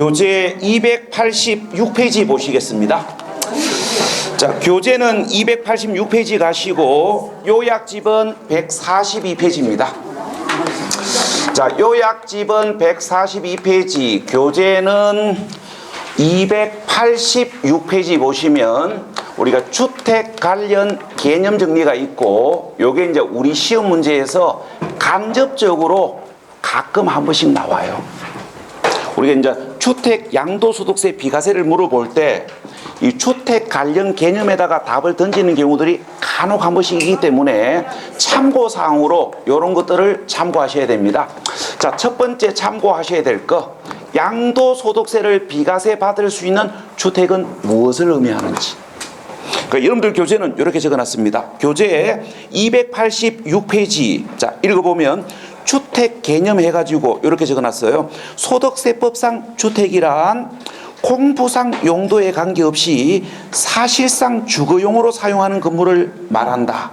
교재 286페이지 보시겠습니다. 자, 교재는 286페이지 가시고 요약집은 142페이지입니다. 자, 요약집은 142페이지, 교재는 286페이지 보시면 우리가 주택 관련 개념 정리가 있고, 요게 이제 우리 시험 문제에서 간접적으로 가끔 한 번씩 나와요. 우리가 이제 주택 양도소득세 비과세를 물어볼 때 이 주택 관련 개념에다가 답을 던지는 경우들이 간혹 한 번씩이기 때문에 참고사항으로 이런 것들을 참고하셔야 됩니다. 자, 첫 번째 참고하셔야 될 거, 양도소득세를 비과세 받을 수 있는 주택은 무엇을 의미하는지. 그러니까 여러분들 교재는 이렇게 적어놨습니다. 교재에 286페이지 자 읽어보면 주택 개념 해가지고 이렇게 적어놨어요. 소득세법상 주택이란 공부상 용도에 관계없이 사실상 주거용으로 사용하는 건물을 말한다.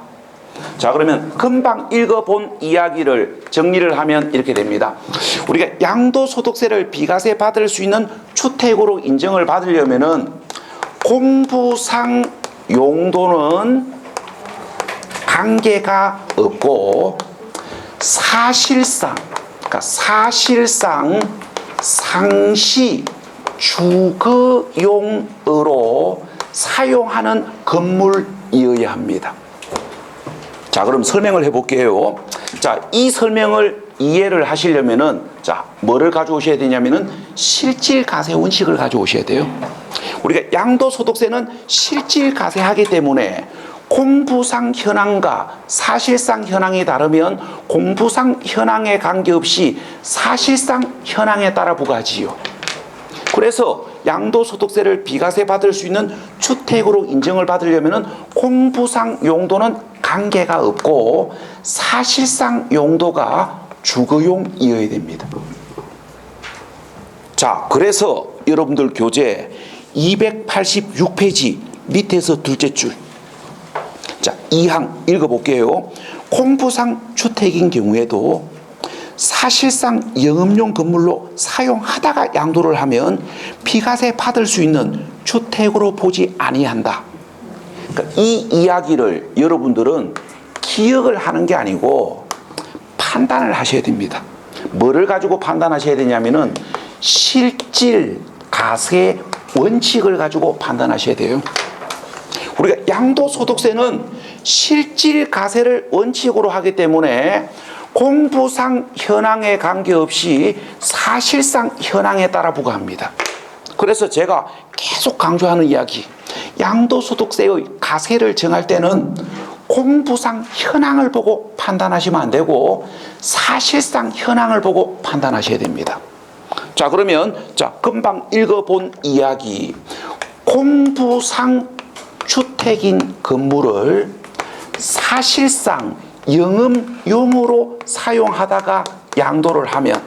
자, 그러면 금방 읽어본 이야기를 정리를 하면 이렇게 됩니다. 우리가 양도소득세를 비과세 받을 수 있는 주택으로 인정을 받으려면은 공부상 용도는 관계가 없고 사실상, 그러니까 사실상 상시 주거용으로 사용하는 건물이어야 합니다. 자, 그럼 설명을 해볼게요. 자, 이 설명을 이해를 하시려면은 자, 뭐를 가져오셔야 되냐면은 실질과세 원칙을 가져오셔야 돼요. 우리가 양도소득세는 실질과세하기 때문에 공부상 현황과 사실상 현황이 다르면 공부상 현황에 관계없이 사실상 현황에 따라 부과하지요. 그래서 양도소득세를 비과세 받을 수 있는 주택으로 인정을 받으려면 공부상 용도는 관계가 없고 사실상 용도가 주거용이어야 됩니다. 자, 그래서 여러분들 교재 286페이지 밑에서 둘째 줄, 자, 2항 읽어볼게요. 공부상 주택인 경우에도 사실상 영업용 건물로 사용하다가 양도를 하면 비과세 받을 수 있는 주택으로 보지 아니한다. 그러니까 이 이야기를 여러분들은 기억을 하는 게 아니고 판단을 하셔야 됩니다. 뭐를 가지고 판단하셔야 되냐면은 실질과세 원칙을 가지고 판단하셔야 돼요. 우리가 양도소득세는 실질과세를 원칙으로 하기 때문에 공부상 현황에 관계없이 사실상 현황에 따라 부과합니다. 그래서 제가 계속 강조하는 이야기, 양도소득세의 과세를 정할 때는 공부상 현황을 보고 판단하시면 안 되고 사실상 현황을 보고 판단하셔야 됩니다. 자, 그러면 자, 금방 읽어본 이야기, 공부상 주택인 건물을 사실상 영업용으로 사용하다가 양도를 하면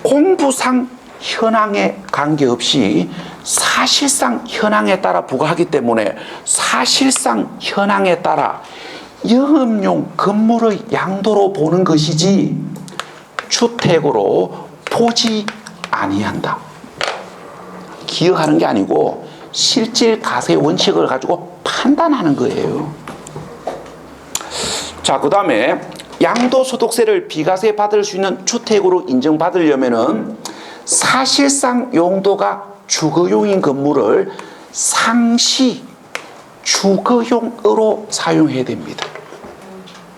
공부상 현황에 관계없이 사실상 현황에 따라 부과하기 때문에 사실상 현황에 따라 영업용 건물의 양도로 보는 것이지 주택으로 보지 아니한다. 기억하는 게 아니고 실질과세 원칙을 가지고 판단하는 거예요. 자, 그 다음에 양도소득세를 비과세 받을 수 있는 주택으로 인정받으려면은 사실상 용도가 주거용인 건물을 상시 주거용으로 사용해야 됩니다.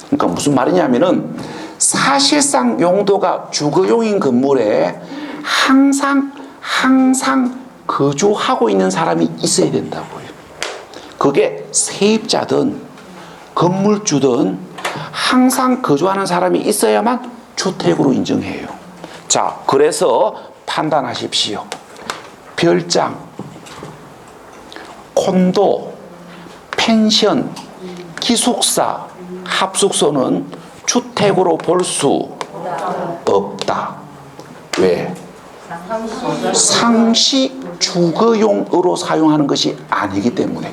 그러니까 무슨 말이냐면은 사실상 용도가 주거용인 건물에 항상 거주하고 있는 사람이 있어야 된다고요. 그게 세입자든 건물주든 항상 거주하는 사람이 있어야만 주택으로 인정해요. 자, 그래서 판단하십시오. 별장, 콘도, 펜션, 기숙사, 합숙소는 주택으로 볼 수 없다. 왜? 상시 주거용으로 사용하는 것이 아니기 때문에.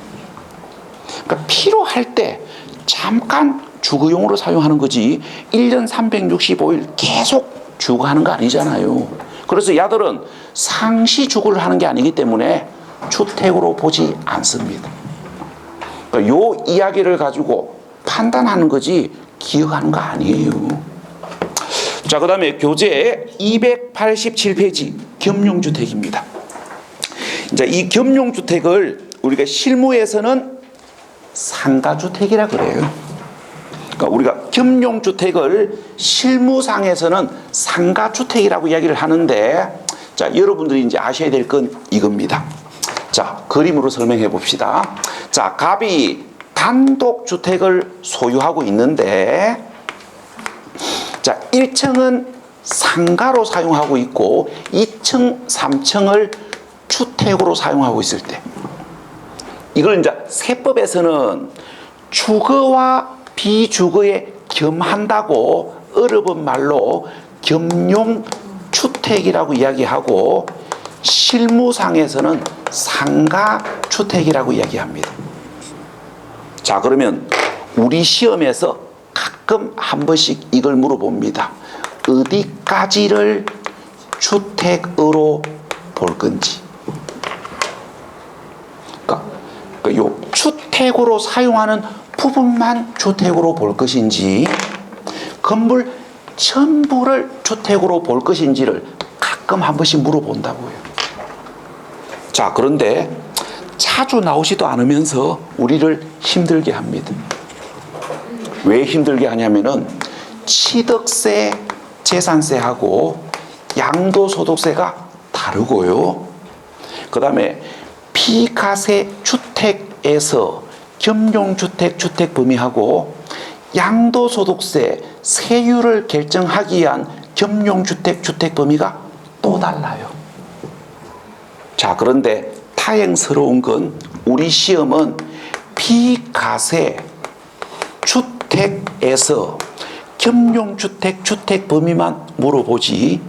그러니까 필요할 때 잠깐 주거용으로 사용하는 거지 1년 365일 계속 주거하는 거 아니잖아요. 그래서 야들은 상시주거를 하는 게 아니기 때문에 주택으로 보지 않습니다. 그러니까 요 이야기를 가지고 판단하는 거지 기억하는 거 아니에요. 자, 그 다음에 교재 287페이지 겸용주택입니다. 이제 이 겸용주택을 우리가 실무에서는 상가주택이라 그래요. 그러니까 우리가 겸용주택을 실무상에서는 상가주택이라고 이야기를 하는데, 자, 여러분들이 이제 아셔야 될 건 이겁니다. 자, 그림으로 설명해 봅시다. 자, 갑이 단독주택을 소유하고 있는데, 자, 1층은 상가로 사용하고 있고 2층, 3층을 주택으로 사용하고 있을 때, 이걸 이제 세법에서는 주거와 비주거에 겸한다고 어려운 말로 겸용주택이라고 이야기하고, 실무상에서는 상가주택이라고 이야기합니다. 자, 그러면 우리 시험에서 가끔 한 번씩 이걸 물어봅니다. 어디까지를 주택으로 볼 건지. 그러니까 요 주택으로 사용하는 부분만 주택으로 볼 것인지, 건물 전부를 주택으로 볼 것인지를 가끔 한 번씩 물어본다고요. 자, 그런데 자주 나오지도 않으면서 우리를 힘들게 합니다. 왜 힘들게 하냐면은 취득세, 재산세하고 양도소득세가 다르고요. 그 다음에 비과세 주택에서 겸용주택 주택 범위하고 양도소득세 세율을 결정하기 위한 겸용주택 주택 범위가 또 달라요. 자, 그런데 다행스러운 건 우리 시험은 비과세 주택에서 겸용주택 주택 범위만 물어보지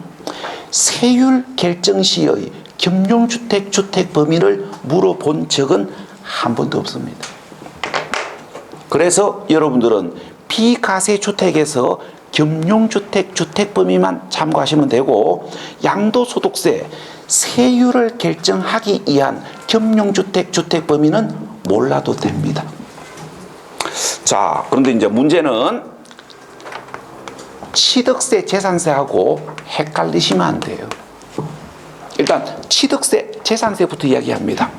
세율 결정 시의 겸용주택 주택 범위를 물어본 적은 한 번도 없습니다. 그래서 여러분들은 비과세 주택에서 겸용주택 주택 범위만 참고하시면 되고, 양도소득세 세율을 결정하기 위한 겸용주택 주택 범위는 몰라도 됩니다. 자, 그런데 이제 문제는 취득세, 재산세하고 헷갈리시면 안 돼요. 일단 취득세, 재산세부터 이야기합니다.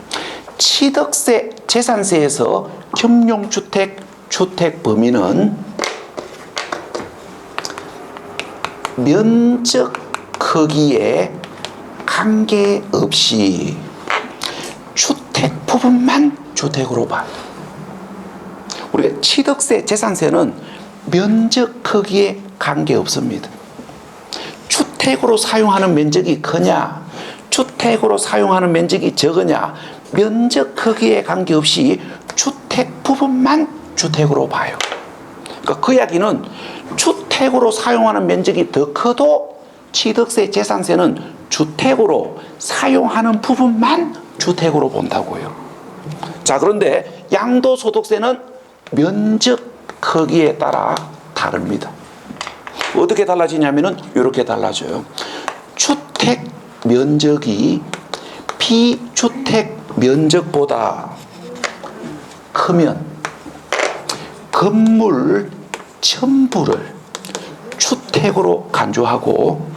취득세, 재산세에서 겸용주택 주택 범위는 면적 크기에 관계없이 주택 부분만 주택으로 봐요. 우리가 취득세, 재산세는 면적 크기에 관계없습니다. 주택으로 사용하는 면적이 크냐, 주택으로 사용하는 면적이 적으냐, 면적 크기에 관계없이 주택 부분만 주택으로 봐요. 그러니까 그 이야기는 주택으로 사용하는 면적이 더 커도 취득세, 재산세는 주택으로 사용하는 부분만 주택으로 본다고요. 자, 그런데 양도소득세는 면적 크기에 따라 다릅니다. 어떻게 달라지냐면은 이렇게 달라져요. 주택 면적이 비주택 면적보다 크면 건물 전부를 주택으로 간주하고,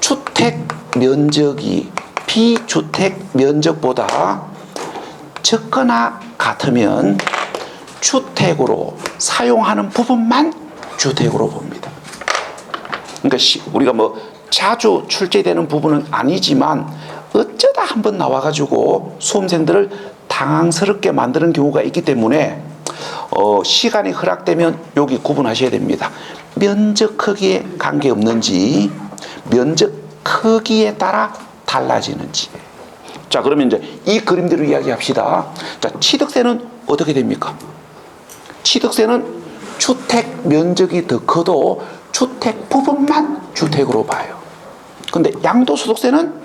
주택 면적이 비주택 면적보다 적거나 같으면 주택으로 사용하는 부분만 주택으로 봅니다. 그러니까 우리가 뭐 자주 출제되는 부분은 아니지만 어쩌다 한번 나와가지고 수험생들을 당황스럽게 만드는 경우가 있기 때문에 시간이 허락되면 여기 구분하셔야 됩니다. 면적 크기에 관계없는지, 면적 크기에 따라 달라지는지. 자, 그러면 이제 이 그림대로 이야기합시다. 자, 취득세는 어떻게 됩니까? 취득세는 주택 면적이 더 커도 주택 부분만 주택으로 봐요. 근데 양도소득세는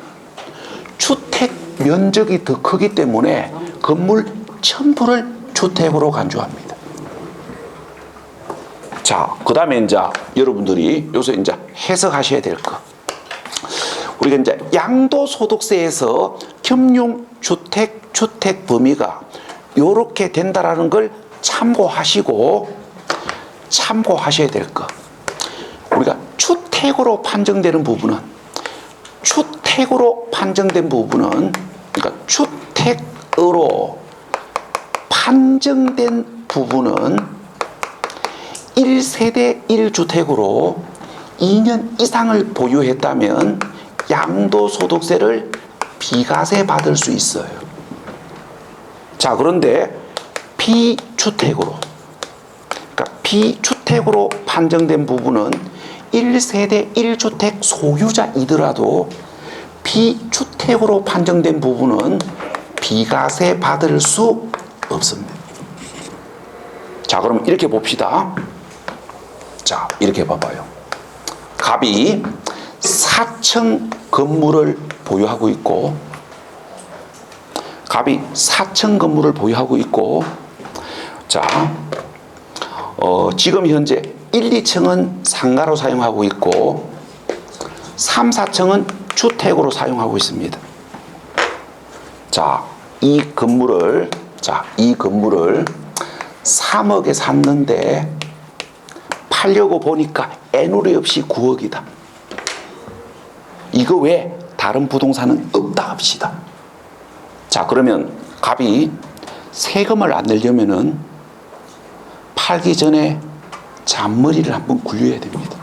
주택 면적이 더 크기 때문에 건물 전부를 주택으로 간주합니다. 자, 그 다음에 이제 여러분들이 요새 이제 해석하셔야 될 거. 우리가 이제 양도소득세에서 겸용주택, 주택 범위가 이렇게 된다라는 걸 참고하셔야 될 거. 우리가 주택으로 판정된 부분은 그러니까 주택으로 판정된 부분은 1세대 1주택으로 2년 이상을 보유했다면 양도소득세를 비과세 받을 수 있어요. 자, 그런데 비주택으로 판정된 부분은 1세대 1주택 소유자이더라도 비주택으로 판정된 부분은 비과세 받을 수 없습니다. 자, 그럼 이렇게 봅시다. 자, 이렇게 봐봐요. 갑이 4층 건물을 보유하고 있고, 자, 지금 현재 1, 2층은 상가로 사용하고 있고 3, 4층은 주택으로 사용하고 있습니다. 자, 이 건물을 3억에 샀는데 팔려고 보니까 애누리 없이 9억이다. 이거 외에 다른 부동산은 없다 합시다. 자, 그러면 갑이 세금을 안 내려면은 팔기 전에 잔머리를 한번 굴려야 됩니다.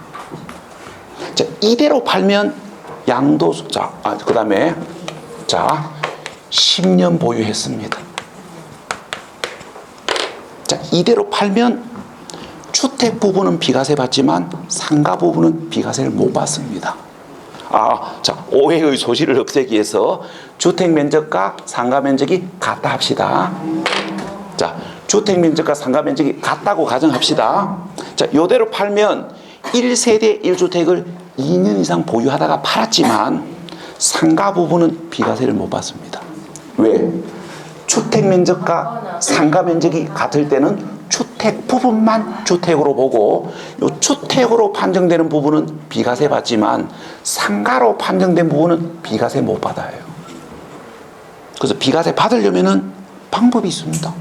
자, 이대로 팔면 그 다음에 10년 보유했습니다. 자, 이대로 팔면 주택 부분은 비과세 받지만 상가 부분은 비과세를 못 받습니다. 자, 오해의 소지를 없애기 위해서 주택 면적과 상가 면적이 같다 합시다. 자, 주택 면적과 상가 면적이 같다고 가정합시다. 자, 요대로 팔면 1세대 1주택을 2년 이상 보유하다가 팔았지만 상가 부분은 비과세를 못 받습니다. 왜? 주택 면적과 상가 면적이 같을 때는 주택 부분만 주택으로 보고 요 주택으로 판정되는 부분은 비과세 받지만 상가로 판정된 부분은 비과세 못 받아요. 그래서 비과세 받으려면은 방법이 있습니다.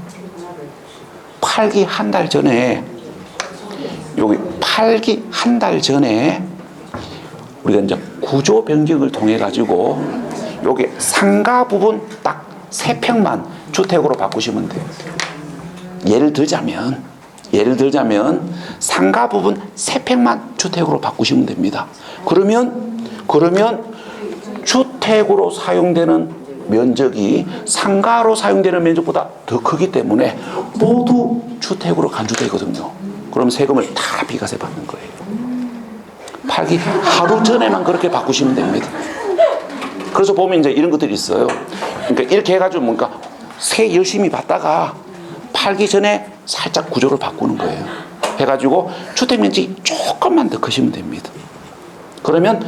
팔기 한 달 전에 우리가 이제 구조 변경을 통해 가지고 요게 상가 부분 딱 3평만 주택으로 바꾸시면 돼요. 예를 들자면 상가 부분 3평만 주택으로 바꾸시면 됩니다. 그러면 주택으로 사용되는 면적이 상가로 사용되는 면적보다 더 크기 때문에 모두 주택으로 간주되거든요. 그럼 세금을 다 비과세 받는 거예요. 팔기 하루 전에만 그렇게 바꾸시면 됩니다. 그래서 보면 이제 이런 것들이 있어요. 그러니까 이렇게 해가지고 뭔가 세 열심히 받다가 팔기 전에 살짝 구조를 바꾸는 거예요. 해가지고 주택 면적이 조금만 더 크시면 됩니다. 그러면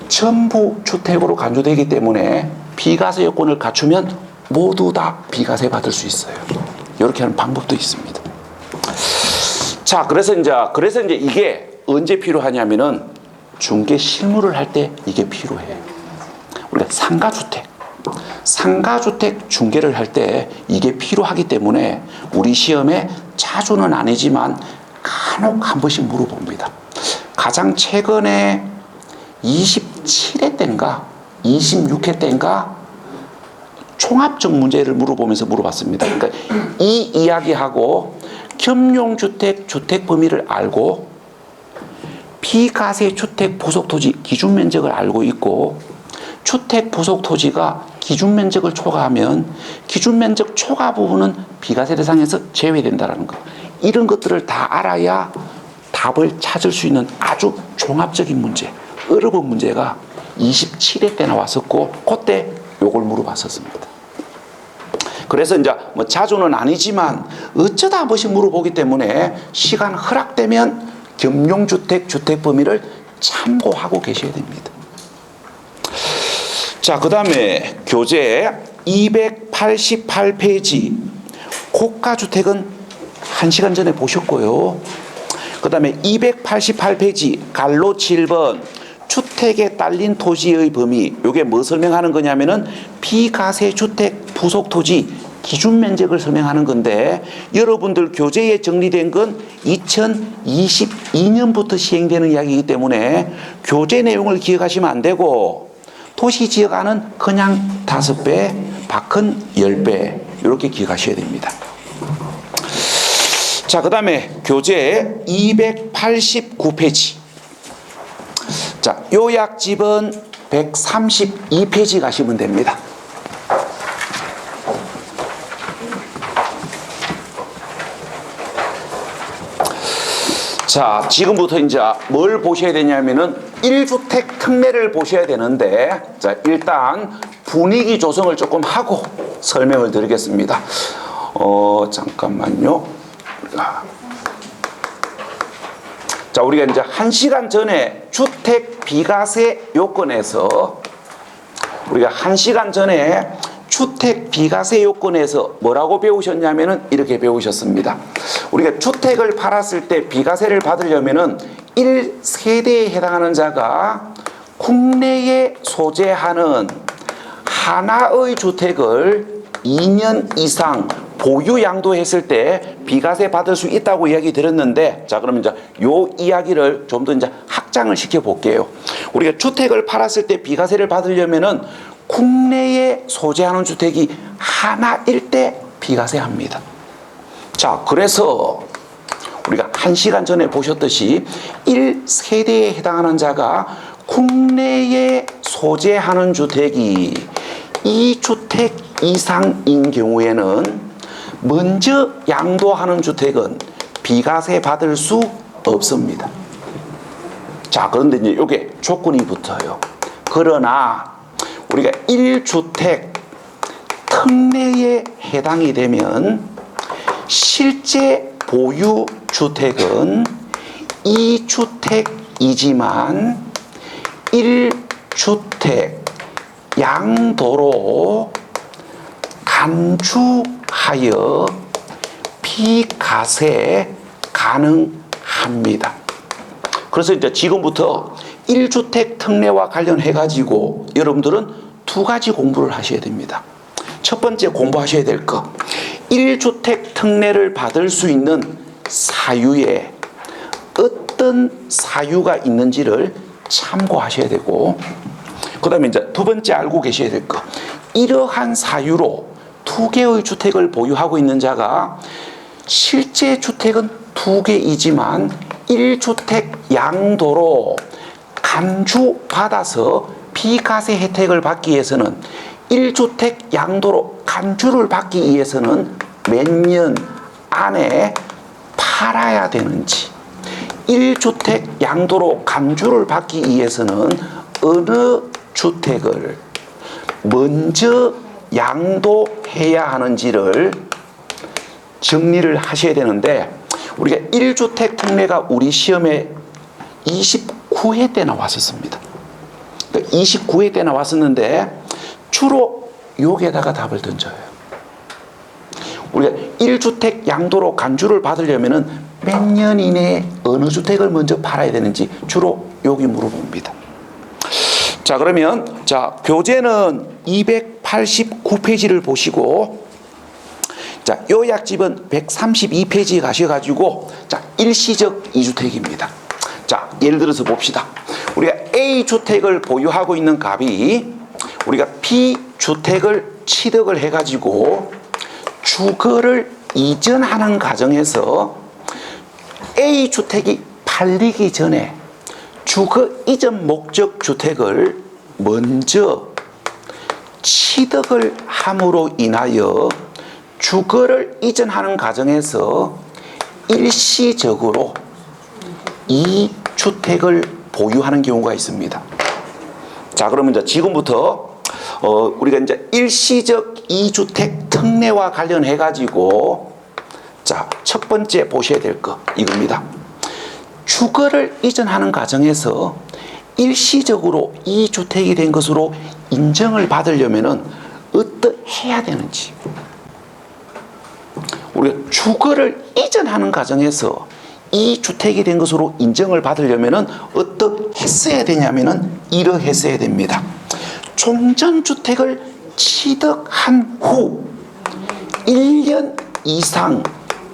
전부 주택으로 간주되기 때문에 비과세 요건을 갖추면 모두 다 비과세 받을 수 있어요. 이렇게 하는 방법도 있습니다. 자, 그래서 이제 이게 언제 필요하냐면은 중개 실무를 할 때 이게 필요해요. 우리가 상가주택 중개를 할 때 이게 필요하기 때문에 우리 시험에 자주는 아니지만 간혹 한 번씩 물어봅니다. 가장 최근에 27회 때인가 26회 때인가 총합적 문제를 물어보면서 물어봤습니다. 그러니까 이 이야기하고 겸용주택 주택 범위를 알고 비과세 주택 부속토지 기준 면적을 알고 있고 주택 부속토지가 기준 면적을 초과하면 기준 면적 초과 부분은 비과세 대상에서 제외된다는 거. 이런 것들을 다 알아야 답을 찾을 수 있는 아주 종합적인 문제, 어려운 문제가 27회 때 나왔었고 그때 요걸 물어봤었습니다. 그래서 이제 뭐 자주는 아니지만 어쩌다 한 번씩 물어보기 때문에 시간 허락되면 겸용주택 주택 범위를 참고하고 계셔야 됩니다. 자, 그 다음에 교재 288페이지 고가주택은 1시간 전에 보셨고요. 그 다음에 288페이지 갈로 7번 주택에 딸린 토지의 범위, 이게 뭐 설명하는 거냐면은 비과세 주택 부속 토지 기준 면적을 설명하는 건데, 여러분들 교재에 정리된 건 2022년부터 시행되는 이야기이기 때문에 교재 내용을 기억하시면 안 되고, 도시지역안은 그냥 5배, 밖은 10배 이렇게 기억하셔야 됩니다. 자, 그 다음에 교재 289페이지. 자, 요약집은 132페이지 가시면 됩니다. 자, 지금부터 이제 뭘 보셔야 되냐면은 1주택 특례를 보셔야 되는데, 자, 일단 분위기 조성을 조금 하고 설명을 드리겠습니다. 잠깐만요. 자, 우리가 이제 1시간 전에 주택 비과세 요건에서 주택 비과세 요건에서 뭐라고 배우셨냐면은 이렇게 배우셨습니다. 우리가 주택을 팔았을 때 비과세를 받으려면은 1세대에 해당하는 자가 국내에 소재하는 하나의 주택을 2년 이상 보유 양도했을 때 비과세 받을 수 있다고 이야기 드렸는데, 자, 그러면 이제 요 이야기를 좀 더 이제 확장을 시켜 볼게요. 우리가 주택을 팔았을 때 비과세를 받으려면은 국내에 소재하는 주택이 하나일 때 비과세 합니다. 자, 그래서 우리가 1시간 전에 보셨듯이 1세대에 해당하는 자가 국내에 소재하는 주택이 2주택 이상인 경우에는 먼저 양도하는 주택은 비과세 받을 수 없습니다. 자, 그런데 이제 이게 조건이 붙어요. 그러나 우리가 1주택 특례에 해당이 되면 실제 보유 주택은 2주택이지만 1주택 양도로 간주하여 비과세 가능합니다. 그래서 이제 지금부터 1주택 특례와 관련해 가지고 여러분들은 2가지 공부를 하셔야 됩니다. 첫 번째 공부하셔야 될 거, 1주택 특례를 받을 수 있는 사유에 어떤 사유가 있는지를 참고하셔야 되고, 그 다음에 이제 두 번째 알고 계셔야 될 거, 이러한 사유로 2개의 주택을 보유하고 있는 자가 실제 주택은 2개이지만 1주택 양도로 간주받아서 비과세 혜택을 받기 위해서는 1주택 양도로 간주를 받기 위해서는 몇 년 안에 팔아야 되는지, 1주택 양도로 간주를 받기 위해서는 어느 주택을 먼저 양도해야 하는지를 정리를 하셔야 되는데, 우리가 1주택 특례가 우리 시험에 29회 때 나왔었습니다. 29회 때 나왔었는데 주로 여기에다가 답을 던져요. 우리가 1주택 양도로 간주를 받으려면은 몇 년 이내에 어느 주택을 먼저 팔아야 되는지 주로 여기 물어봅니다. 자, 그러면 자, 교재는 289페이지를 보시고, 자, 요약집은 132페이지에 가셔가지고, 자, 일시적 2주택입니다. 자, 예를 들어서 봅시다. 우리가 A주택을 보유하고 있는 갑이 우리가 B주택을 취득을 해가지고 주거를 이전하는 과정에서 A주택이 팔리기 전에 주거 이전 목적 주택을 먼저 취득을 함으로 인하여 주거를 이전하는 과정에서 일시적으로 이 주택을 보유하는 경우가 있습니다. 자, 그러면 이제 지금부터 우리가 이제 일시적 2주택 특례와 관련해 가지고, 자, 첫 번째 보셔야 될 거 이겁니다. 주거를 이전하는 과정에서 일시적으로 2주택이 된 것으로 인정을 받으려면은 어떠해야 되는지, 우리가 주거를 이전하는 과정에서 2주택이 된 것으로 인정을 받으려면은 어떻게 했어야 되냐면은 이러했어야 됩니다. 종전주택을 취득한 후 1년 이상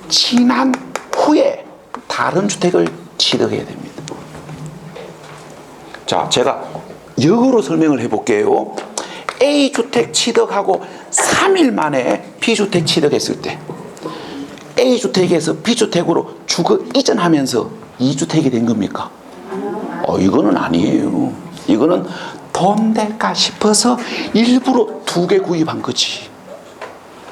지난 후에 다른 주택을 취득해야 됩니다. 자, 제가 역으로 설명을 해볼게요. A주택 취득하고 3일 만에 B주택 취득했을 때 A주택에서 B주택으로 주거 이전하면서 2주택이 된 겁니까? 이거는 아니에요. 이거는 돈 될까 싶어서 일부러 2개 구입한 거지.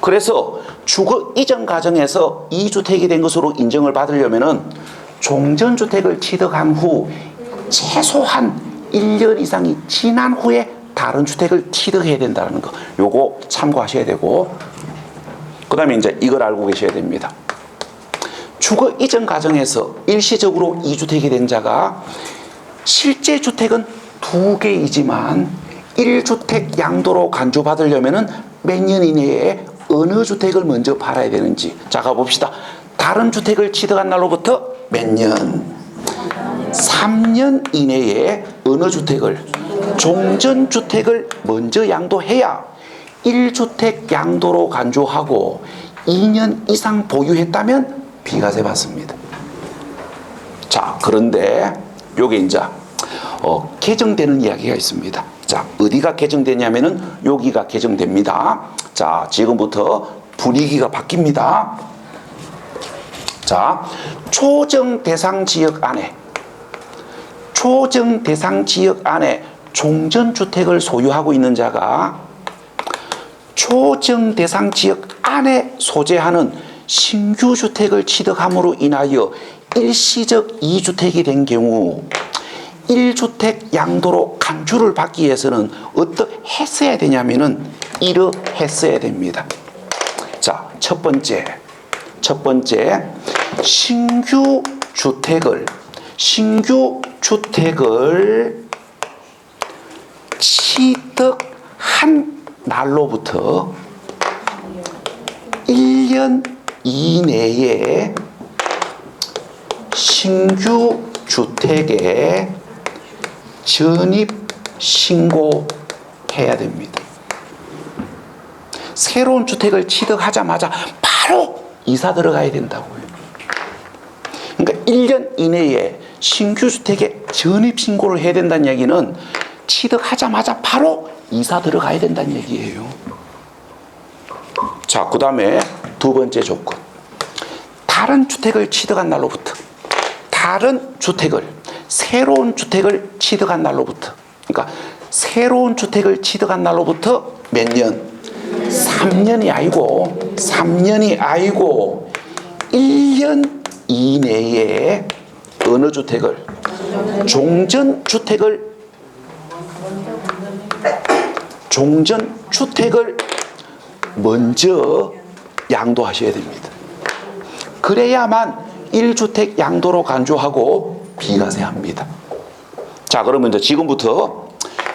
그래서 주거 이전 과정에서 2주택이 된 것으로 인정을 받으려면은 종전주택을 취득한 후 최소한 1년 이상이 지난 후에 다른 주택을 취득해야 된다는 거. 요거 참고하셔야 되고, 그 다음에 이제 이걸 알고 계셔야 됩니다. 주거 이전 과정에서 일시적으로 2주택이 된 자가 실제 주택은 2개이지만 1주택 양도로 간주받으려면은 몇 년 이내에 어느 주택을 먼저 팔아야 되는지. 자, 가봅시다. 다른 주택을 취득한 날로부터 몇 년? 3년 이내에 어느 주택을? 종전주택을 먼저 양도해야 1주택 양도로 간주하고 2년 이상 보유했다면 비과세 받습니다. 자, 그런데 요게 이제 개정되는 이야기가 있습니다. 자, 어디가 개정되냐면은 여기가 개정됩니다. 자, 지금부터 분위기가 바뀝니다. 자, 초정 대상 지역 안에 종전주택을 소유하고 있는 자가 초정 대상 지역 안에 소재하는 신규 주택을 취득함으로 인하여 일시적 2주택이 된 경우 1주택 양도로 간주를 받기 위해서는 어떻게 했어야 되냐면은 이러했어야 됩니다. 자, 첫 번째 신규 주택을 취득한 날로부터 1년 이내에 신규 주택에 전입 신고해야 됩니다. 새로운 주택을 취득하자마자 바로 이사 들어가야 된다고요. 그러니까 1년 이내에 신규 주택에 전입 신고를 해야 된다는 얘기는 취득하자마자 바로 이사 들어가야 된다는 얘기예요. 자, 그 다음에 두 번째 조건. 다른 주택을 취득한 날로부터 새로운 주택을 취득한 날로부터, 그러니까 새로운 주택을 취득한 날로부터 몇 년? 3년이 아니고 1년 이내에 어느 주택을? 종전주택을 먼저 양도하셔야 됩니다. 그래야만 1주택 양도로 간주하고 비과세합니다. 자, 그러면 이제 지금부터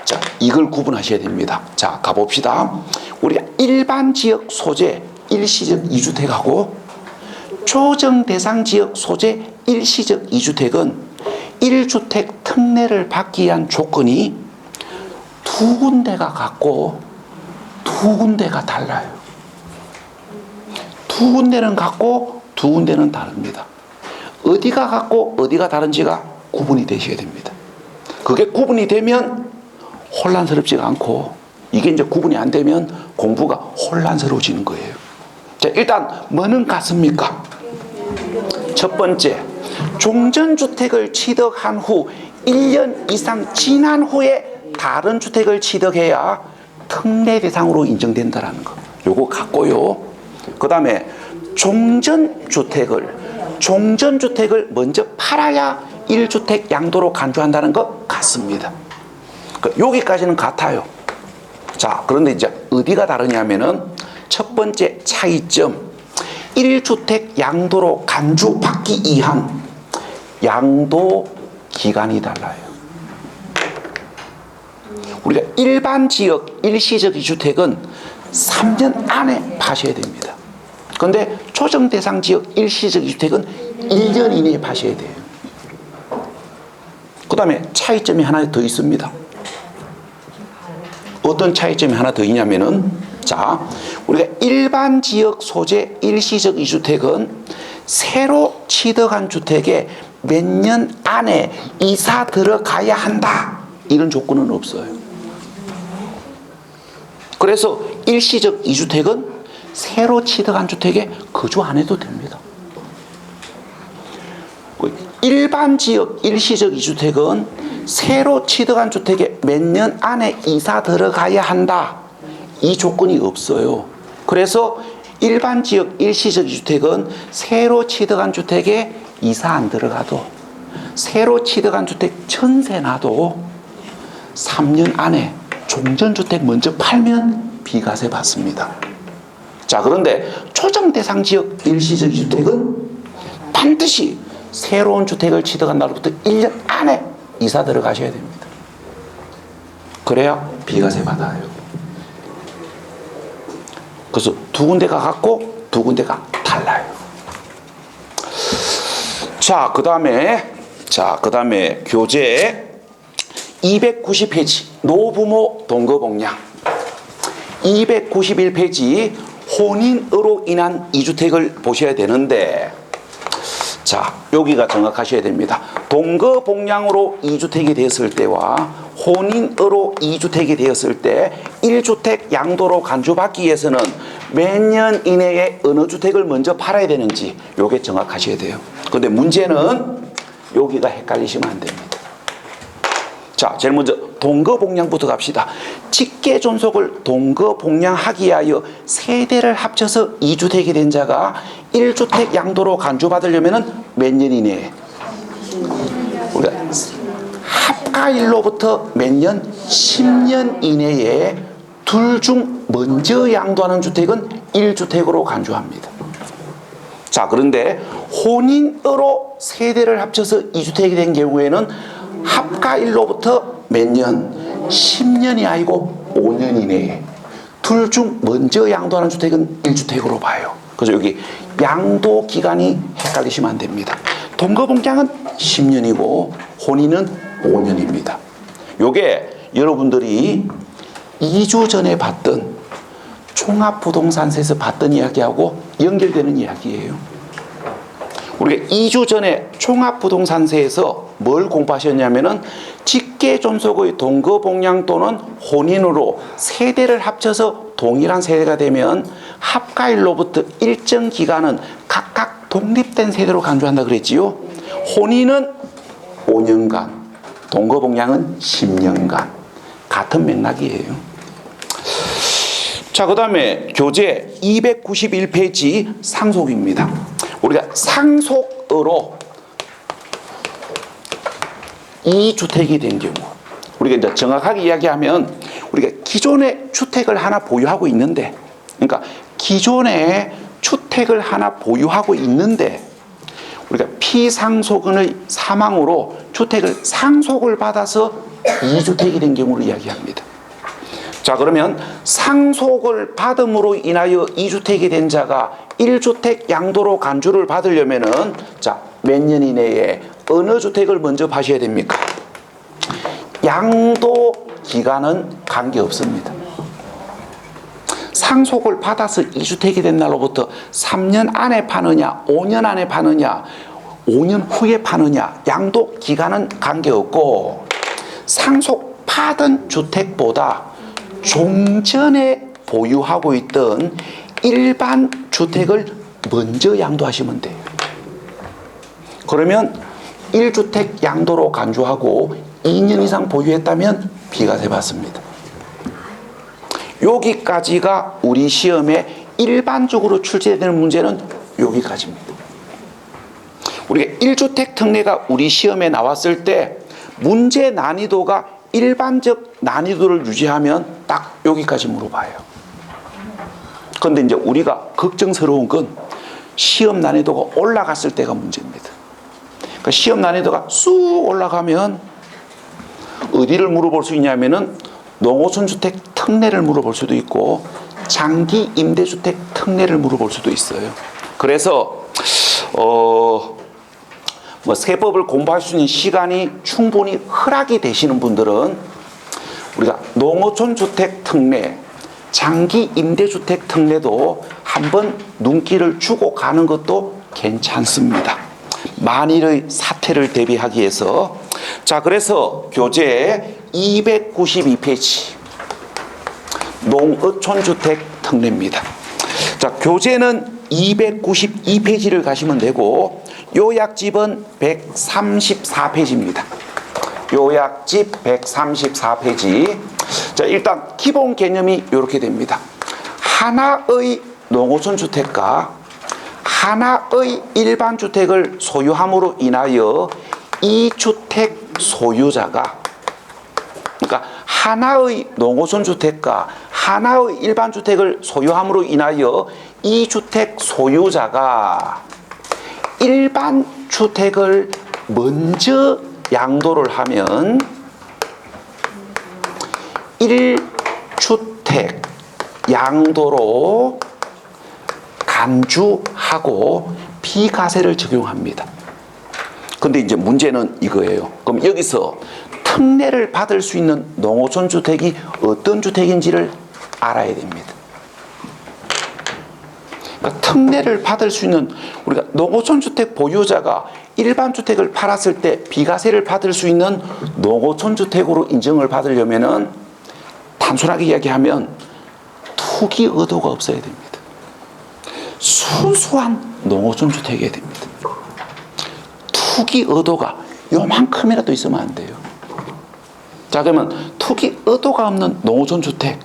자, 이걸 구분하셔야 됩니다. 자, 가봅시다. 우리가 일반 지역 소재 일시적 2주택하고 초정 대상 지역 소재 일시적 2주택은 1주택 특례를 받기 위한 조건이 두 군데가 같고 두 군데가 달라요. 두 군데는 같고 두 군데는 다릅니다. 어디가 같고 어디가 다른지가 구분이 되셔야 됩니다. 그게 구분이 되면 혼란스럽지가 않고, 이게 이제 구분이 안 되면 공부가 혼란스러워지는 거예요. 자, 일단 뭐는 같습니까? 첫 번째, 종전주택을 취득한 후 1년 이상 지난 후에 다른 주택을 취득해야 특례 대상으로 인정된다는 거. 요거 같고요. 그 다음에 종전주택을 먼저 팔아야 1주택 양도로 간주한다는 것 같습니다. 여기까지는 같아요. 자, 그런데 이제 어디가 다르냐면은 첫 번째 차이점, 1주택 양도로 간주받기 위한 양도 기간이 달라요. 우리가 일반 지역 일시적 2주택은 3년 안에 파셔야 됩니다. 그런데 초정 대상 지역 일시적 2주택은 1년 이내에 파셔야 돼요. 그 다음에 차이점이 하나 더 있습니다. 어떤 차이점이 하나 더 있냐면은, 자, 우리가 일반 지역 소재 일시적 이주택은 새로 취득한 주택에 몇 년 안에 이사 들어가야 한다, 이런 조건은 없어요. 그래서 일시적 이주택은 새로 취득한 주택에 거주 안 해도 됩니다. 일반 지역 일시적 이주택은 새로 취득한 주택에 몇 년 안에 이사 들어가야 한다, 이 조건이 없어요. 그래서 일반 지역 일시적 이주택은 새로 취득한 주택에 이사 안 들어가도, 새로 취득한 주택 전세 나도 3년 안에 종전주택 먼저 팔면 비과세 받습니다. 자, 그런데 조정 대상 지역 일시적 주택은 반드시 새로운 주택을 취득한 날부터 1년 안에 이사 들어가셔야 됩니다. 그래야 비과세 받아요. 그래서 두 군데가 같고 두 군데가 달라요. 자, 그 다음에 교재 290페이지 노부모 동거복량, 291페이지 혼인으로 인한 이주택을 보셔야 되는데, 자, 여기가 정확하셔야 됩니다. 동거복량으로 2주택이 되었을 때와 혼인으로 2주택이 되었을 때 1주택 양도로 간주받기 위해서는 몇 년 이내에 어느 주택을 먼저 팔아야 되는지 요게 정확하셔야 돼요. 근데 문제는 여기가 헷갈리시면 안 됩니다. 자, 제일 먼저 동거복량부터 갑시다. 직계존속을 동거복량하기 위하여 세대를 합쳐서 2주택이 된 자가 1주택 양도로 간주받으려면 몇 년 이내에? 우리가 합가일로부터 몇 년? 10년 이내에 둘 중 먼저 양도하는 주택은 1주택으로 간주합니다. 자, 그런데 혼인으로 세대를 합쳐서 2주택이 된 경우에는 합가일로부터 몇 년? 10년이 아니고 5년 이내에 둘 중 먼저 양도하는 주택은 1주택으로 봐요. 그래서 여기 양도 기간이 헷갈리시면 안 됩니다. 동거복량은 10년이고 혼인은 5년입니다. 요게 여러분들이 2주 전에 봤던 종합부동산세에서 봤던 이야기하고 연결되는 이야기예요. 우리가 2주 전에 종합부동산세에서 뭘 공부하셨냐면은 직계존속의 동거복량 또는 혼인으로 세대를 합쳐서 동일한 세대가 되면 합가일로부터 일정 기간은 각각 독립된 세대로 간주한다 그랬지요. 혼인은 5년간, 동거복량은 10년간. 같은 맥락이에요. 자, 그 다음에 교재 291페이지 상속입니다. 우리가 상속으로 2주택이 된 경우, 우리가 이제 정확하게 이야기하면 우리가 기존에 주택을 하나 보유하고 있는데, 그러니까 기존에 주택을 하나 보유하고 있는데 우리가 피상속인의 사망으로 주택을 상속을 받아서 2주택이 된 경우를 이야기합니다. 자, 그러면 상속을 받음으로 인하여 2주택이 된 자가 1주택 양도로 간주를 받으려면은, 자, 몇 년 이내에 어느 주택을 먼저 파셔야 됩니까? 양도 기간은 관계없습니다. 상속을 받아서 2주택이 된 날로부터 3년 안에 파느냐, 5년 안에 파느냐, 5년 후에 파느냐, 양도 기간은 관계없고, 상속 받은 주택보다 종전에 보유하고 있던 일반 주택을 먼저 양도하시면 돼요. 그러면 1주택 양도로 간주하고 2년 이상 보유했다면 비과세 받습니다. 여기까지가 우리 시험에 일반적으로 출제되는 문제는 여기까지입니다. 우리가 1주택 특례가 우리 시험에 나왔을 때 문제 난이도가 일반적 난이도를 유지하면 딱 여기까지 물어봐요. 그런데 이제 우리가 걱정스러운 건 시험 난이도가 올라갔을 때가 문제입니다. 그러니까 시험 난이도가 쑥 올라가면 어디를 물어볼 수 있냐면은 농어촌주택 특례를 물어볼 수도 있고 장기 임대주택 특례를 물어볼 수도 있어요. 그래서 뭐 세법을 공부할 수 있는 시간이 충분히 허락이 되시는 분들은 우리가 농어촌 주택 특례, 장기 임대주택 특례도 한번 눈길을 주고 가는 것도 괜찮습니다. 만일의 사태를 대비하기 위해서. 자, 그래서 교재 292페이지 농어촌 주택 특례입니다. 자, 교재는 292페이지를 가시면 되고 요약집은 134페이지입니다. 요약집 134페이지. 자, 일단 기본 개념이 이렇게 됩니다. 하나의 농어촌 주택과 하나의 일반 주택을 소유함으로 인하여 이 주택 소유자가, 그러니까 하나의 농어촌 주택과 하나의 일반 주택을 소유함으로 인하여 이 주택 소유자가 일반 주택을 먼저 양도를 하면 1주택 양도로 간주하고 비과세를 적용합니다. 근데 이제 문제는 이거예요. 그럼 여기서 특례를 받을 수 있는 농어촌 주택이 어떤 주택인지를 알아야 됩니다. 그러니까 특례를 받을 수 있는, 우리가 농어촌 주택 보유자가 일반 주택을 팔았을 때 비과세를 받을 수 있는 농어촌 주택으로 인정을 받으려면은 단순하게 이야기하면 투기 의도가 없어야 됩니다. 순수한 농어촌 주택이어야 됩니다. 투기 의도가 요만큼이라도 있으면 안 돼요. 자, 그러면 투기 의도가 없는 농어촌 주택.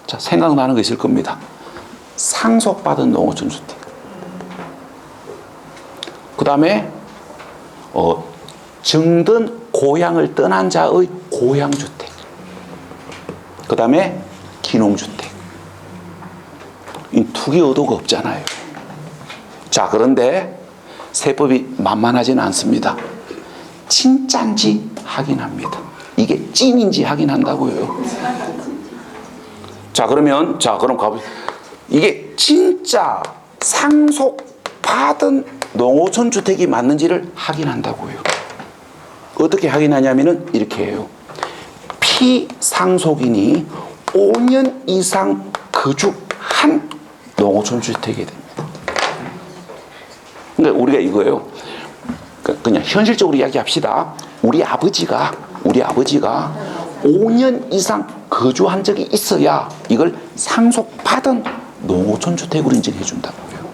자, 생각나는 거 있을 겁니다. 상속받은 농어촌 주택. 그 다음에 정든 고향을 떠난 자의 고향주택. 그 다음에 기농주택. 이 투기 의도가 없잖아요. 자, 그런데 세법이 만만하지는 않습니다. 진짜인지 확인합니다. 이게 찐인지 확인한다고요. 자, 그럼 가보세요. 이게 진짜 상속받은 농어촌 주택이 맞는지를 확인한다고요. 어떻게 확인하냐면은 이렇게 해요. 피상속인이 5년 이상 거주한 농어촌 주택이 됩니다. 그러니까 우리가 이거예요. 그냥 현실적으로 이야기합시다. 우리 아버지가 5년 이상 거주한 적이 있어야 이걸 상속받은 농어촌 주택으로 인정해 준다고요.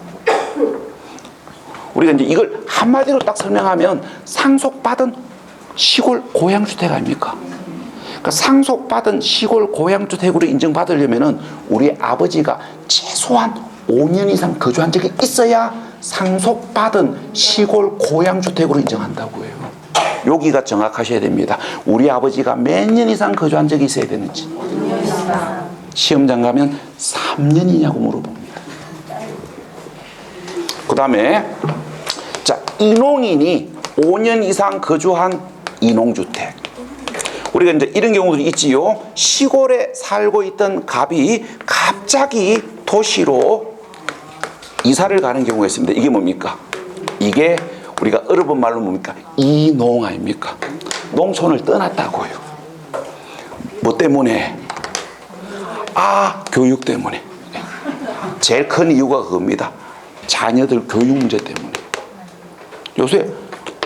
우리가 이제 이걸 한마디로 딱 설명하면 상속받은 시골 고향주택 아닙니까? 그러니까 상속받은 시골 고향주택으로 인정받으려면은 우리 아버지가 최소한 5년 이상 거주한 적이 있어야 상속받은 시골 고향주택으로 인정한다고 해요. 여기가 정확하셔야 됩니다. 우리 아버지가 몇 년 이상 거주한 적이 있어야 되는지. 시험장 가면 3년이냐고 물어봅니다. 그 다음에 자, 인농인이 5년 이상 거주한 인농주택. 우리가 이제 이런 경우도 있지요. 시골에 살고 있던 갑이 갑자기 도시로 이사를 가는 경우가 있습니다. 이게 뭡니까? 이게 우리가 어려운 말로 뭡니까? 이농 아닙니까? 농촌을 떠났다고요. 뭐 때문에? 교육 때문에. 제일 큰 이유가 그겁니다. 자녀들 교육 문제 때문에. 요새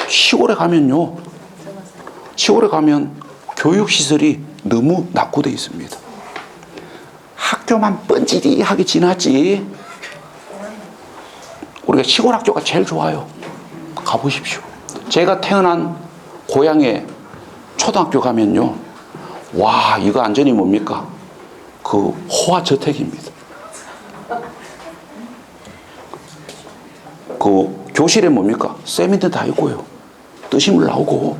시골에 가면 교육시설이 너무 낙후되어 있습니다. 학교만 뻔지리하게 지났지. 우리가 시골 학교가 제일 좋아요. 가보십시오. 제가 태어난 고향에 초등학교 가면요. 와, 이거 완전히 뭡니까? 그 호화저택입니다. 그 교실에 뭡니까? 세면대 다 있고요. 뜨신물 나오고.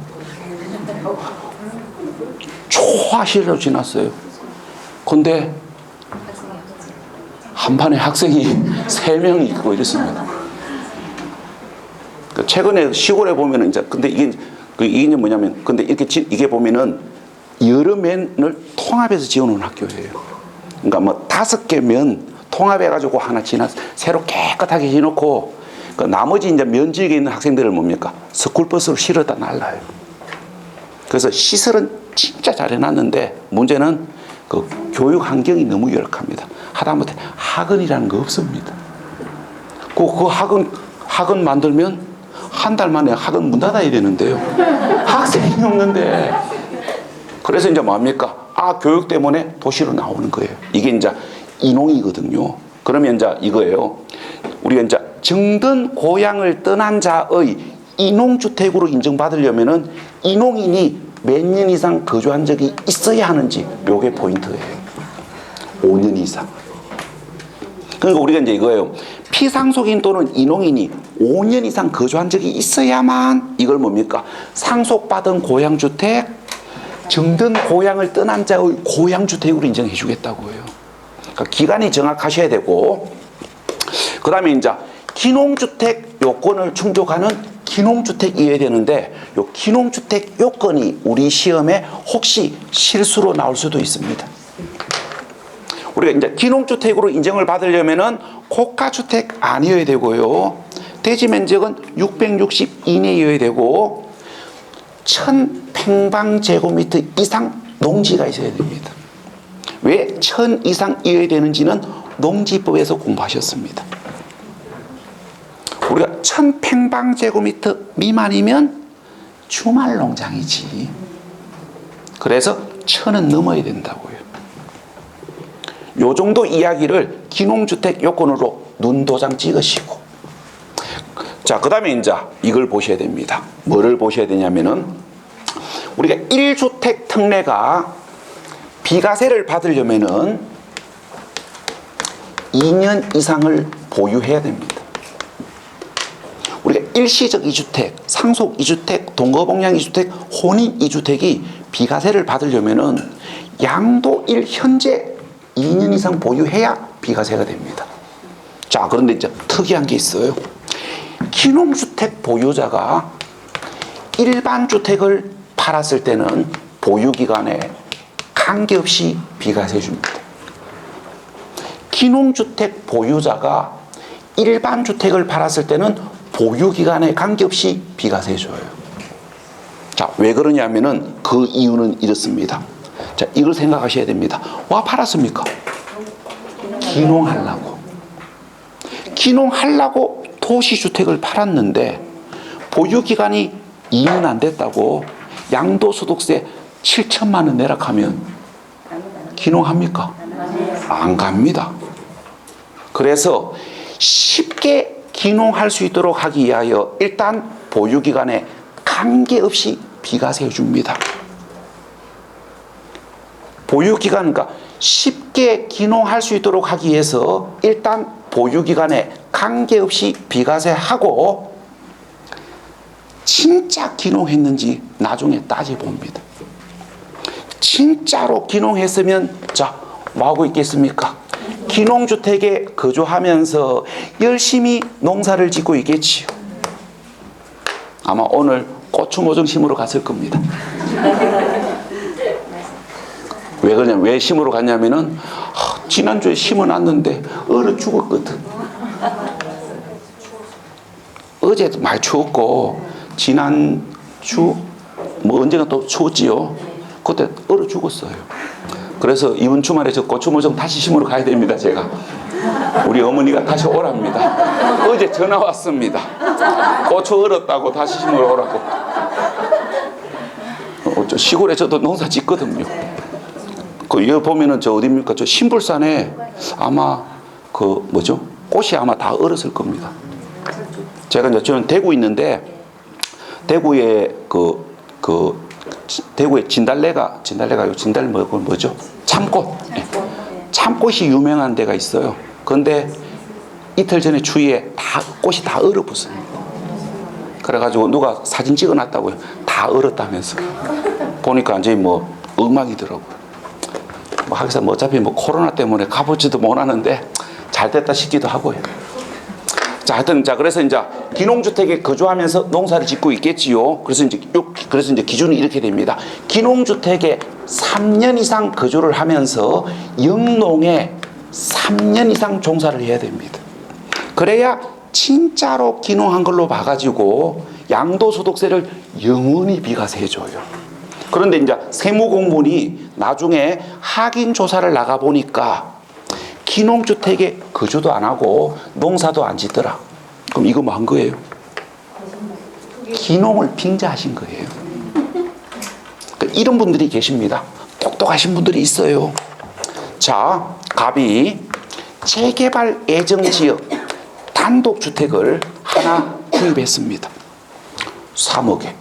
초화실로 지났어요. 근데 한 반에 학생이 3명 있고 이랬습니다. 최근에 시골에 보면은 이제 근데 이게 뭐냐면 근데 이게 보면은 여러 면을 통합해서 지어놓은 학교예요. 그러니까 뭐 5개 면 통합해가지고 하나 새로 깨끗하게 지어놓고 그 나머지 이제 면지역에 있는 학생들을 뭡니까? 스쿨버스로 실어다 날라요. 그래서 시설은 진짜 잘 해놨는데 문제는 그 교육 환경이 너무 열악합니다. 하다못해 학원이라는 거 없습니다. 그 학원 만들면 한 달 만에 학원 문 닫아야 되는데요. 학생이 없는데. 그래서 이제 뭡니까? 교육 때문에 도시로 나오는 거예요. 이게 이제 인홍이거든요. 그러면 이제 이거예요. 우리가 이제 정든 고향을 떠난 자의 인홍주택으로 인정받으려면은 인홍인이 몇 년 이상 거주한 적이 있어야 하는지 요게 포인트예요. 5년 이상. 그러니까 우리가 이제 이거예요. 피상속인 또는 인홍인이 5년 이상 거주한 적이 있어야만 이걸 뭡니까? 상속받은 고향주택, 정든 고향을 떠난 자의 고향주택으로 인정해 주겠다고요. 그러니까 기간이 정확하셔야 되고, 그 다음에 이제 기농주택 요건을 충족하는 기농주택이어야 되는데, 요 기농주택 요건이 우리 시험에 혹시 실수로 나올 수도 있습니다. 우리가 이제 기농주택으로 인정을 받으려면은 고가주택 아니어야 되고요. 대지 면적은 660 이내여야 되고 1000평방제곱미터 이상 농지가 있어야 됩니다. 왜 1000 이상이어야 되는지는 농지법에서 공부하셨습니다. 우리가 1000평방제곱미터 미만이면 주말 농장이지. 그래서 1000은 넘어야 된다고요. 요 정도 이야기를 기농주택 요건으로 눈도장 찍으시고, 자, 그 다음에 이제 이걸 보셔야 됩니다. 뭐를 보셔야 되냐면은 우리가 1주택 특례가 비과세를 받으려면은 2년 이상을 보유해야 됩니다. 우리가 일시적 2주택, 상속 2주택, 동거복량 2주택, 혼인 2주택이 비과세를 받으려면은 양도일 현재 2년 이상 보유해야 비과세가 됩니다. 자, 그런데 이제 특이한 게 있어요. 기농주택 보유자가 일반 주택을 팔았을 때는 보유기간에 관계없이 비과세 줍니다. 기농주택 보유자가 일반 주택을 팔았을 때는 보유기간에 관계없이 비과세 줘요. 자, 왜 그러냐면은 그 이유는 이렇습니다. 자, 이걸 생각하셔야 됩니다. 와, 팔았습니까? 기농하려고. 기농하려고 도시주택을 팔았는데 보유기간이 2년 안 됐다고 양도소득세 7천만 원 내라 하면 기농합니까? 안 갑니다. 그래서 쉽게 기농할 수 있도록 하기 위하여 일단 보유기간에 관계없이 비과세 줍니다. 보유기간, 그러니까 쉽게 기농할 수 있도록 하기 위해서 일단 보유기간에 관계없이 비과세하고 진짜 기농했는지 나중에 따져봅니다. 진짜로 기농했으면 자, 뭐하고 있겠습니까? 기농주택에 거주하면서 열심히 농사를 짓고 있겠지요. 아마 오늘 고추 모종 심으러 갔을 겁니다. 왜 그러냐면, 왜 심으러 갔냐면은 지난주에 심어놨는데 얼어 죽었거든. 어제도 많이 추웠고 지난주 뭐 언젠가 또 추웠지요. 그때 얼어 죽었어요. 그래서 이번 주말에 저 고추 모종 다시 심으러 가야 됩니다. 제가 우리 어머니가 다시 오랍니다. 어제 전화 왔습니다. 고추 얼었다고 다시 심으러 오라고. 저 시골에 저도 농사 짓거든요. 여기 보면은 저 어디입니까? 저 신불산에 아마 그 뭐죠? 꽃이 아마 다 얼었을 겁니다. 제가 이제 저는 대구 있는데 대구에 대구에 진달래가 뭐죠? 참꽃. 네. 참꽃이 유명한 데가 있어요. 그런데 이틀 전에 추위에 꽃이 다 얼어붙어요. 그래가지고 누가 사진 찍어놨다고요. 다 얼었다면서. 보니까 완전히 뭐 엉망이더라고요. 하기사 어차피 코로나 때문에 가보지도 못하는데 잘 됐다 싶기도 하고요. 자, 하여튼, 그래서 이제 기농주택에 거주하면서 농사를 짓고 있겠지요. 그래서 이제 기준이 이렇게 됩니다. 기농주택에 3년 이상 거주를 하면서 영농에 3년 이상 종사를 해야 됩니다. 그래야 진짜로 기농한 걸로 봐가지고 양도소득세를 영원히 비과세 해줘요. 그런데 이제 세무공무원이 나중에 확인 조사를 나가 보니까 기농주택에 거주도 안 하고 농사도 안 짓더라. 그럼 이거 뭐 한 거예요? 기농을 빙자하신 거예요. 그러니까 이런 분들이 계십니다. 똑똑하신 분들이 있어요. 자, 갑이 재개발 예정지역 단독주택을 하나 구입했습니다. 3억에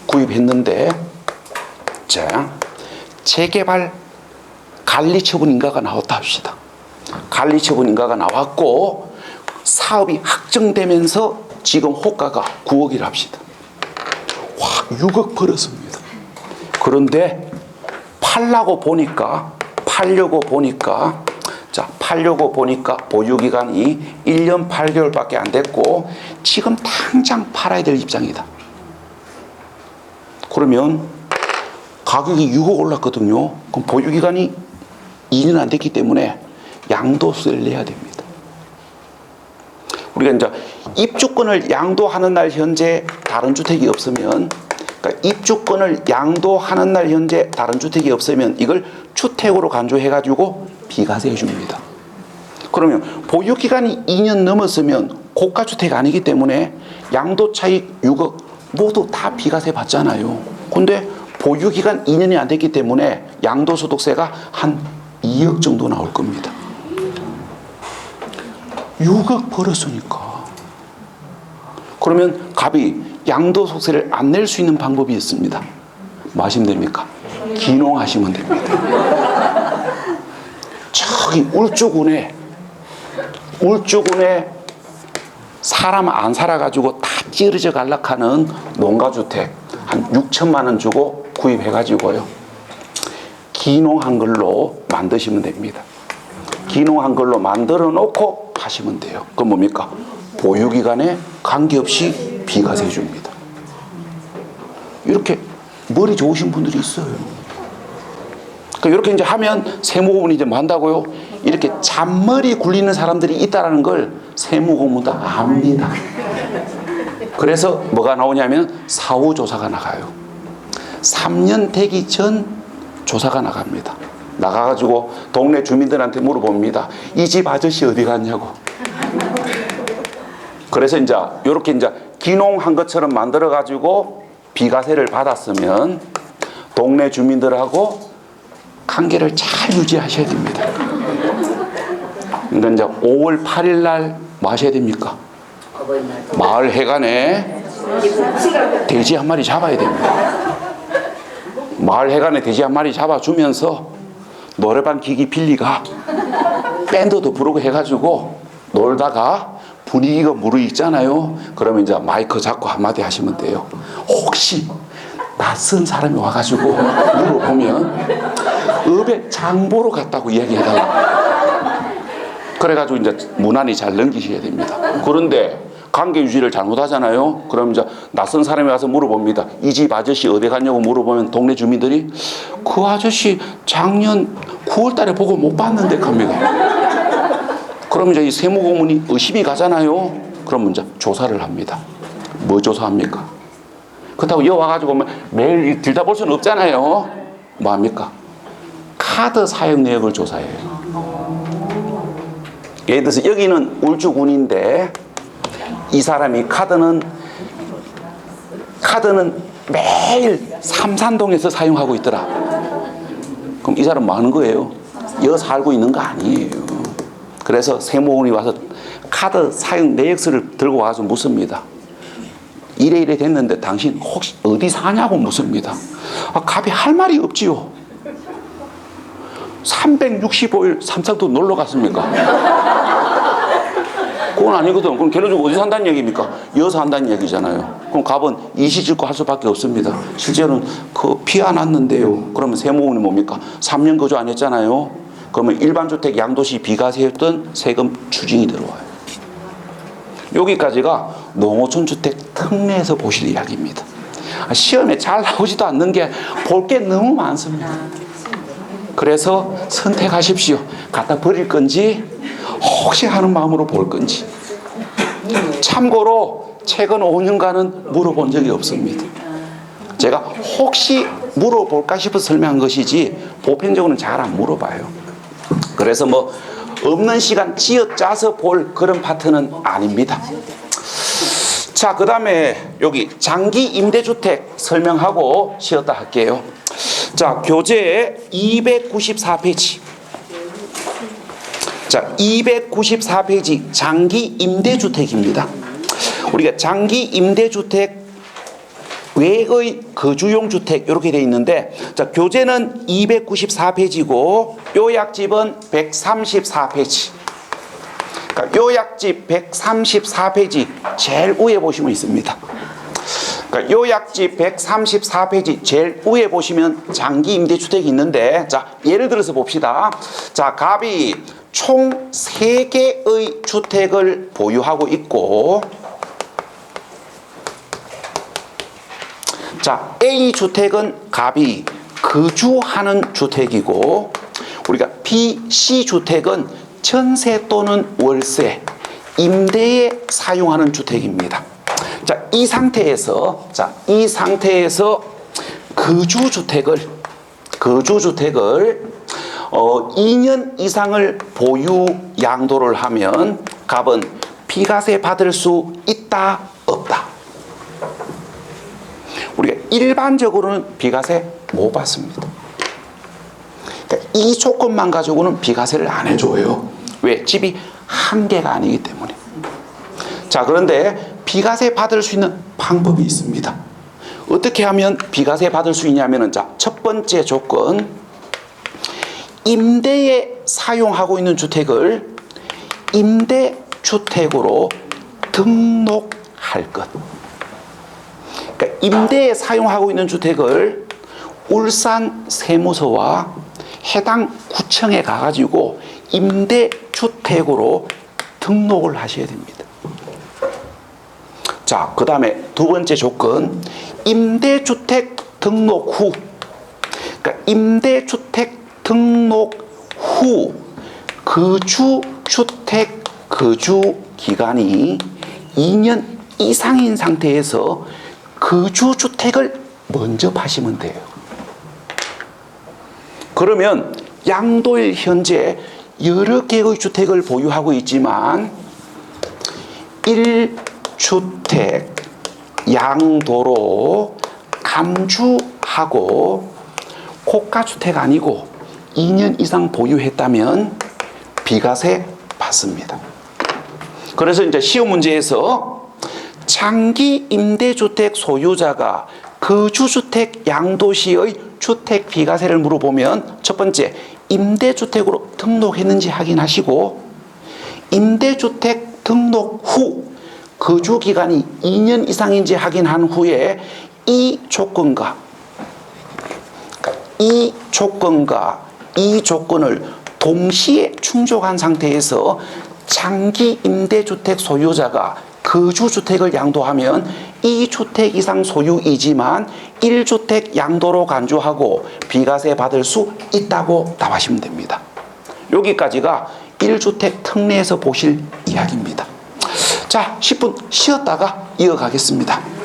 구입했는데, 자, 재개발 관리처분인가가 나왔다 합시다. 관리처분인가가 나왔고 사업이 확정되면서 지금 호가가 9억이라 합시다. 와, 6억 벌었습니다. 그런데 팔려고 보니까 보유기간이 1년 8개월밖에 안 됐고 지금 당장 팔아야 될 입장이다. 그러면 가격이 6억 올랐거든요. 그럼 보유기간이 2년 안 됐기 때문에 양도세를 내야 됩니다. 우리가 이제 입주권을 양도하는 날 현재 다른 주택이 없으면, 그러니까 입주권을 양도하는 날 현재 다른 주택이 없으면 이걸 주택으로 간주해가지고 비과세 해줍니다. 그러면 보유기간이 2년 넘었으면 고가주택 아니기 때문에 양도차익 6억 모두 다 비과세 받잖아요. 근데 보유기간 2년이 안 됐기 때문에 양도소득세가 한 2억 정도 나올 겁니다. 6억 벌었으니까. 그러면 갑이 양도소득세를 안 낼 수 있는 방법이 있습니다. 뭐 하시면 됩니까? 기농하시면 됩니다. 저기 울주군에 사람 안 살아가지고 다 찌르져 갈락하는 농가주택 한 6천만 원 주고 구입해가지고요, 기농한 걸로 만드시면 됩니다. 기농한 걸로 만들어 놓고 하시면 돼요. 그건 뭡니까? 보유기간에 관계없이 비과세 줍니다. 이렇게 머리 좋으신 분들이 있어요. 그러니까 이렇게 이제 하면 세무공무원이 이제 뭐 한다고요? 이렇게 잔머리 굴리는 사람들이 있다는 걸 세무공무원도 압니다. 그래서 뭐가 나오냐면 사후조사가 나가요. 3년 되기 전 조사가 나갑니다. 나가가지고 동네 주민들한테 물어봅니다. 이 집 아저씨 어디 갔냐고. 그래서 이제 이렇게 이제 기농한 것처럼 만들어가지고 비과세를 받았으면 동네 주민들하고 관계를 잘 유지하셔야 됩니다. 그러니까 이제 5월 8일 날 뭐 하셔야 됩니까? 마을 회관에 돼지 한 마리 잡아야 됩니다. 마을 회관에 돼지 한 마리 잡아주면서 노래방 기기 빌리가 밴드도 부르고 해가지고 놀다가 분위기가 무르익잖아요. 그러면 이제 마이크 잡고 한마디 하시면 돼요. 혹시 낯선 사람이 와가지고 물어보면 읍에 장보러 갔다고 이야기해달라. 그래가지고 이제 무난히 잘 넘기셔야 됩니다. 그런데 관계 유지를 잘못하잖아요. 그럼 이제 낯선 사람이 와서 물어봅니다. 이 집 아저씨 어디 갔냐고 물어보면 동네 주민들이 그 아저씨 작년 9월 달에 보고 못 봤는데 합니다. 그럼 이제 이 세무공무원이 의심이 가잖아요. 그럼 이제 조사를 합니다. 뭐 조사합니까? 그렇다고 여기 와가지고 매일 들여다볼 수는 없잖아요. 뭐 합니까? 카드 사용 내역을 조사해요. 예를 들어서 여기는 울주군인데 이 사람이 카드는 매일 삼산동에서 사용하고 있더라. 그럼 이 사람 뭐 하는 거예요? 여기 살고 있는 거 아니에요. 그래서 세무공무원이 와서 카드 사용 내역서를 들고 와서 묻습니다. 이래 됐는데 당신 혹시 어디 사냐고 묻습니다. 갑이 할 말이 없지요. 365일 삼성도 놀러 갔습니까? 그건 아니거든. 그럼 걔네들 어디 산다는 얘기입니까? 여기서 한다는 얘기잖아요. 그럼 갑은 이시짓고 할 수밖에 없습니다. 실제로는 피 안 났는데요. 그러면 세무공무원이 뭡니까? 3년 거주 안 했잖아요. 그러면 일반주택 양도시 비과세였던 세금 추징이 들어와요. 여기까지가 농어촌주택 특례에서 보실 이야기입니다. 시험에 잘 나오지도 않는 게 볼 게 너무 많습니다. 그래서 선택하십시오. 갖다 버릴 건지 혹시 하는 마음으로 볼 건지. 참고로 최근 5년간은 물어본 적이 없습니다. 제가 혹시 물어볼까 싶어서 설명한 것이지 보편적으로는 잘 안 물어봐요. 그래서 뭐 없는 시간 쥐어짜서 볼 그런 파트는 아닙니다. 자, 그 다음에 여기 장기 임대주택 설명하고 쉬었다 할게요. 자, 교재 294페이지. 자, 294페이지 장기 임대주택입니다. 우리가 장기 임대주택 외의 거주용 주택 이렇게 되어 있는데, 자, 교재는 294페이지고 요약집은 134페이지. 그러니까 요약집 134페이지 제일 위에 보시면 있습니다. 그러니까 요약집 134페이지 제일 위에 보시면 장기 임대주택이 있는데, 자, 예를 들어서 봅시다. 자, 갑이 총 3개의 주택을 보유하고 있고, 자, A 주택은 갑이 거주하는 주택이고, 우리가 B, C 주택은 전세 또는 월세, 임대에 사용하는 주택입니다. 자, 이 상태에서 거주주택을 2년 이상을 보유 양도를 하면 갑은 비과세 받을 수 있다, 없다? 우리가 일반적으로는 비과세 못 받습니다. 그러니까 이 조건만 가지고는 비과세를 안 해줘요. 왜? 집이 한 개가 아니기 때문에. 자, 그런데 비과세 받을 수 있는 방법이 있습니다. 어떻게 하면 비과세 받을 수 있냐면은, 자, 첫 번째 조건, 임대에 사용하고 있는 주택을 임대주택으로 등록할 것. 그러니까 임대에 사용하고 있는 주택을 울산 세무서와 해당 구청에 가가지고 임대주택으로 등록을 하셔야 됩니다. 자, 그 다음에 두 번째 조건, 임대주택 등록 후, 그러니까 임대주택 등록 후 거주주택 거주기간이 2년 이상인 상태에서 거주주택을 먼저 파시면 돼요. 그러면 양도일 현재 여러 개의 주택을 보유하고 있지만 1주택 양도로 감주하고 고가주택 아니고 2년 이상 보유했다면 비과세 받습니다. 그래서 이제 시험 문제에서 장기 임대주택 소유자가 거주주택 양도 시의 주택 비과세를 물어보면, 첫 번째, 임대주택으로 등록했는지 확인하시고, 임대주택 등록 후 거주기간이 2년 이상인지 확인한 후에 이 조건과 이 조건을 동시에 충족한 상태에서 장기 임대주택 소유자가 거주주택을 양도하면 2주택 이상 소유이지만 1주택 양도로 간주하고 비과세 받을 수 있다고 답하시면 됩니다. 여기까지가 1주택 특례에서 보실 이야기입니다. 자, 10분 쉬었다가 이어가겠습니다.